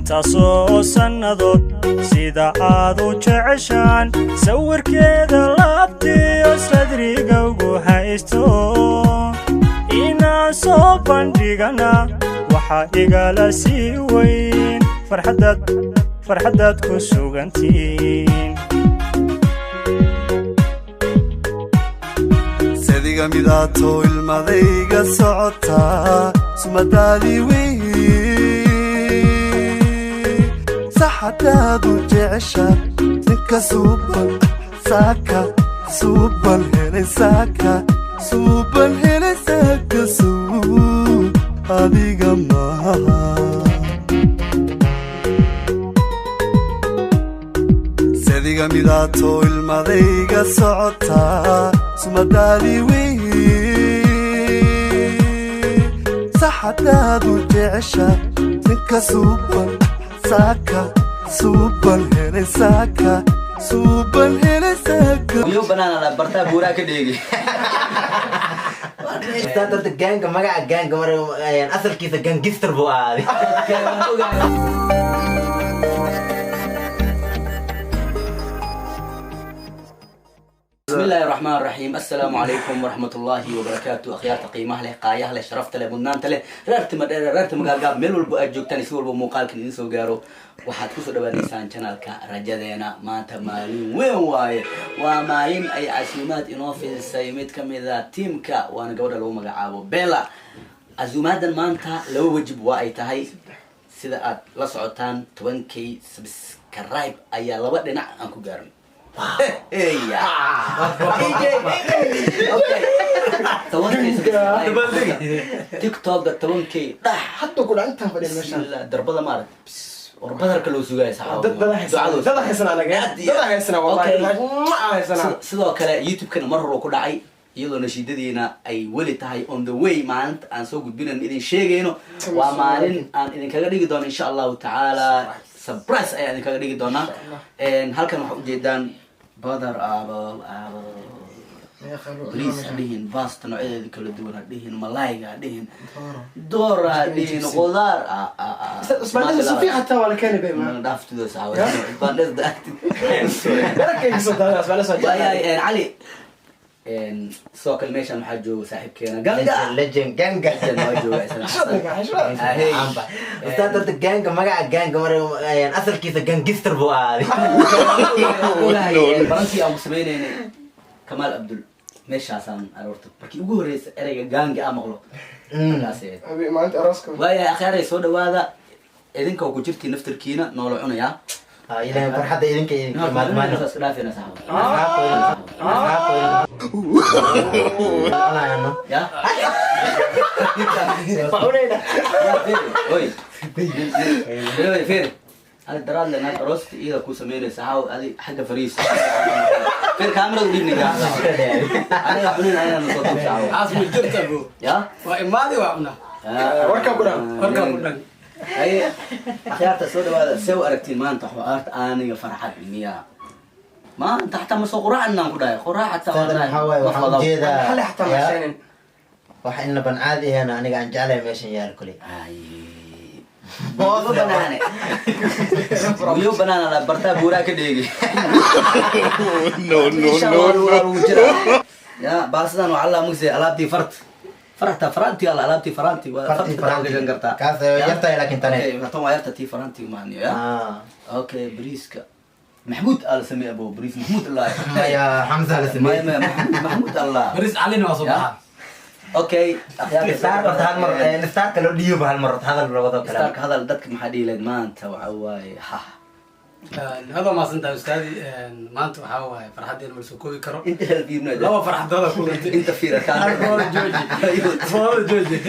intaasoo sannadood sida aad u jeceshaan sawirkeeda laabtiyo sadriga ugu haysto inaan soo bandhigana waxaa igala sii weyn farxaddaad ku sugantiin sadiga midaato ilmadayga socotaa sumadaadii wey saxadaadu jecesha ninka suuban saaka suuban helay saaka suuban helay saaka suub adiga maaha sadiga midaato ilmadayga socotaa sumadaadii wey saxadaadu jecesha ninka suuban saaka suuban helay saaka suuban helay saaka iyo banana la barta buura ka dheegi dadka ganga magaca ganga mar asalkiisa gangster buu aadi بسم الله الرحمن الرحيم السلام عليكم ورحمة الله وبركاته أخيار تقيمه له قايه له شرفت له بنانت له رارت مقالقاب ميل والبو أجوكتاني سوال بمقالك ننسو قارو waxaad ku soo dhawaanaysaan channelka rajadeena maanta maalin weyn waaye waa maalin ay casuumaad inoo filisay mid kamid ah teamka waana gabadha lagu magacaabo Bella casuumaadan maanta laba wajib waa ay tahay sida aad la socotaan 20k subscribe ayaa laba dhinac aan ku gaarnay يا تيك توك تونكي حتى كل أنت في المشهد دربلا مارك وربنا كله سجاي صحاب ده حسنا أنا قاعد ده حسنا والله ما حسنا سلوا كلا يوتيوب كنا مرة وكل عي يلا نشيدنا أي ولد هاي on the way معنت أن سوق بينا إذا شيء إنه ومالين أن إذا كذا يقدرون إن شاء الله تعالى سبرايز يعني كذا يقدرون إن هل كان محب جدا بدر بليس عليهن باست نوعية كل الدول عليهن ملايقة عليهن دور عليهن خضار اسمعني صفي حتى ولا كان بيما ما دافت ذا ساوي بندز ده ركز صدق اسمعني صدق يا علي ان سو كلميشن حجو صاحب كينا غانغا legend ganga هي dadka ganga magaca ganga mar asalkiisa gangster buu aadi برنسي أو سمينين كمال عبدل مش عشان أروتك بركي وجوه رئيس أريجا جانج أمغلو كاسيد أبي ما أنت راسك ويا أخي رئيس هذا وهذا إذن كو كجرتي نفتر كينا نولعنا يا إلى فرحة إذنك ما نفس لا في نسحب يا يا فين هذا درال لنا روست إذا كوسا ميري سحاو هذه حاجة فريس في الكاميرا وديني يا أنا أحنين أنا نصوت سحاو عاصم الجرت أبو يا وإمادي وعمنا وركب أي أخيار تسود هذا سو أركتين ما أنت حوارت أنا فرحت مني ما أنت حتى مسوق قراءنا كده قراء حتى وأنا جيدا هل حتى مشان وحنا بنعادي هنا أنا قاعد جعله ماشي يا الكلي بوضو بنانة ويو بنانة لا برتا بورا كديجي no يا باسدان وعلى مكسي ألابتي فرانتي على ألابتي فرانتي فرانتي جنجرتا كاث يرتا لكن تاني طبعا يرتا تي فرانتي معني يا اوكي بريسكا محمود آل سمي أبو بريس محمود الله يا حمزة لسمي محمود الله بريس علينا وصباح اوكي نستارت لو ديو بهالمرة هذا الرغض كلام هذا الدك محدي لك ما انت وعواي هذا ما صنت أستاذي ما أنت وحواي فرحتي أنا مرسوكوي كرو انت البيبنا لا فرحت هذا كله انت في ركان جوجي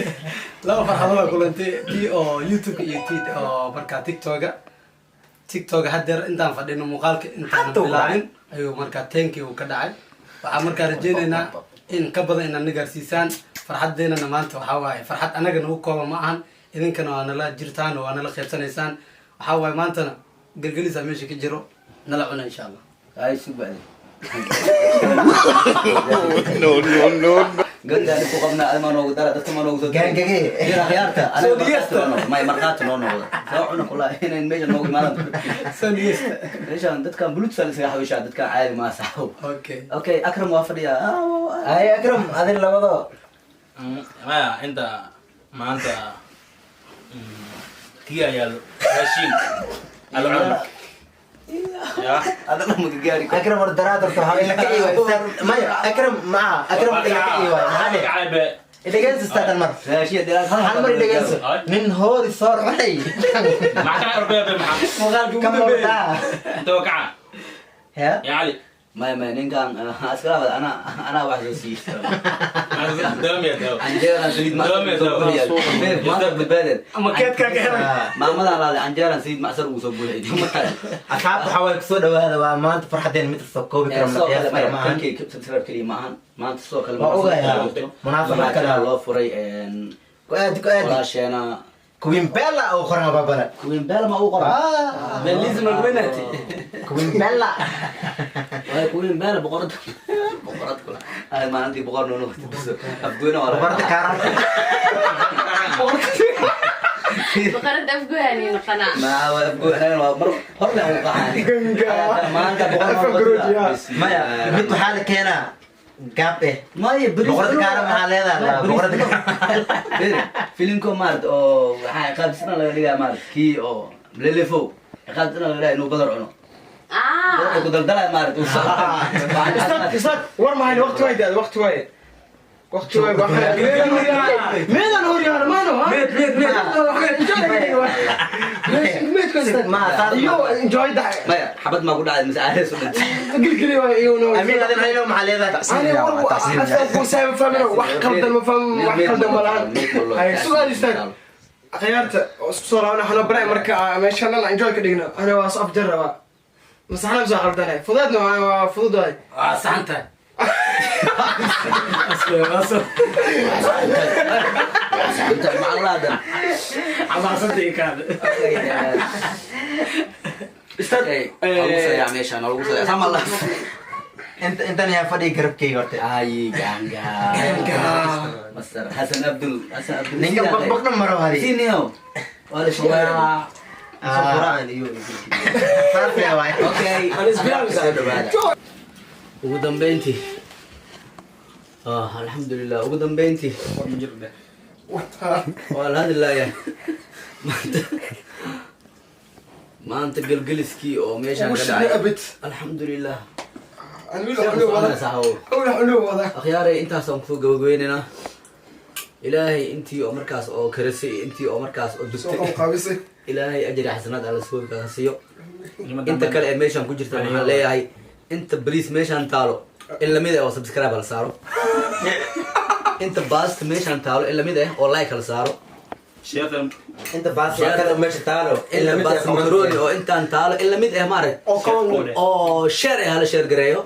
لا فرحت هذا كله أنت دي أو يوتيوب يوتيوب أو بركة تيك توك هدر أنت فدينا مقالك أنت بلاين أيوة مركة تانكي وكداعي وعمرك رجينا إن كبر إن النجار سيسان فرحت دينا نمانت وحواي فرحت أنا جنو كوما معهن إذن كانوا أنا لا جرتان وأنا لا خيبتان إنسان وحواي ما أنتنا قلقلي ساميشي كجرو نلعبنا إن شاء الله هاي شو بعدين no قلنا لكم قبنا أنا ما نوقد أنا دتك ما نوقد Gaangagee. يا خيارته أنا سو ديستا. ما مرقات نونو سوعنا كلها هنا الميجا نوقد ما saniyesta ليش أنا دتك بلوت سالس يا حبيش دتك عادي ما صحوا okay أوكي أكرم وافر يا Ay, Akram, adin labado. maya inta maanta kii ayaa raashin alcuna ya هذا ما متجاري Akram war daraadar to hawe laka iwa. Maya, Akram maa. Akram laka iwa. Mahane. kacaybe Idagaysa statan mar. راشية دلال Hal mar idagaysa. Nin hoori soor waxay. maxaa arbaya be maxaa Kam wada. inta waa kaca Ya. ya cali ما نينكان أسكال أنا واحد وسيم dawam ya daw عنجيران سيد ما دوم يا دوم. ما بالبلد ama keedka gaara ما على عنجيران سيد معسر وصبوا لي Asxaabta waxa way kusoo dhawaada waa maanta farxadeen mid soo koobi kara ma qiyaas kara ma ahan. سبسكرايب كلي معهن ما أنت سوق Waa ogahay, munaasabad kale. الله فري Ku aadi. ولا شينا Kuwin bella oo qoran babala. كوين بلا ما أقرأ Ah. بليز من وينتي Kuwin bella. كوين بلا بقرد كلها هاي ما عندي بقرد نونو بس أبدونا ولا Barta kaaran. بقرد أفقوهاني نقنع ما أبقول أنا مر هرنا وقعاني ما عندي بقرد Maya, mid waxaa la keenaa gaab eh. ما يبريز Boqorada kaaran maxaa leedahay? Boqorada فيلمكم مارد أو قاد سنة لا لقى مارد كي أو للفو قاد سنة لا إنه بدر عنه آه بدر دلها مارد استاذ war ma hayno waqti way daad waqti way meedan hor yaar maano ha Ma saar. iyo enjoy da ما حبت ما قلت على المساعدة سنة gilgili waa iyo no Amiin adin hayno maxaa leedahay? أنا أصلا كوسام فاهمين واحد قلد ما فهم واحد قلد ما لعن هاي سؤال يستاهل خيارته صورة أنا حنا برا مركا ما شاء الله إنجوي كدينا أنا واصف جربا بس أنا بزاق قلدنا فضلنا أنا فضل هاي saxanta مع الله ده عباسة كان استاذ يا ماشي أنا أقول لك سام الله Intan yaa fadhi garabkayga horta. أي جانجا مستر حسن عبد Ninka bakbakna maro hari. سينيو ولا شيء Quraan iyo. Saartay waay. اوكي ugu dambeyntii alxamdulilah ugu dambeyntii alhamdulilah maanta gelgeliskii oo meeshaan ka dhacay alxamdulilah akhyaaray intaasaan kusoo gabagabaynaynaa ilaahay intii oo markaas oo karisay intii oo markaas oo dugtay ilaahay ajri xasanaad alla soo siiyo inta kale ee meeshaan ku jirta waxaan leeyahay inta bariis meeshaan taalo in lamid ah oo subscribe la saaro inta baast meeshaan taalo in lamid ah oo like la saaro sheekhan Inta baas waa kala meesha taalo. inta baast macaroni oo intaan taalo in lamid ah maarag oo share ah la share gareeyo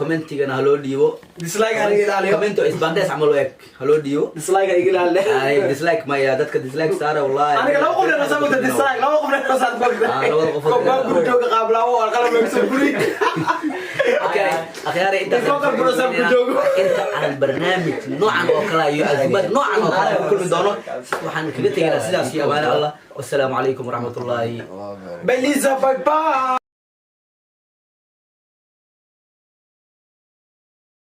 commentigana ha loo dhiibo dislike aniga ilaaliyo commento isbandes camal u eg ha loo dhiibo dislike aniga ilaaliyo ay dislike maya dadka dislike saara wallahi aniga laba qof la sabta dislike laba qof la sabta labada qof qof baa guri jooga qaablaawo oo qalab lagu soo guri okay akhyaaray inta aan barnaamij noocan oo kale iyo azumad noocan oo kale ku kulmi doono waxaan kaga tegaynaa sidaas iyo amaana allah wassalaamu calaykum waraxmatullaahi Beliza bye bye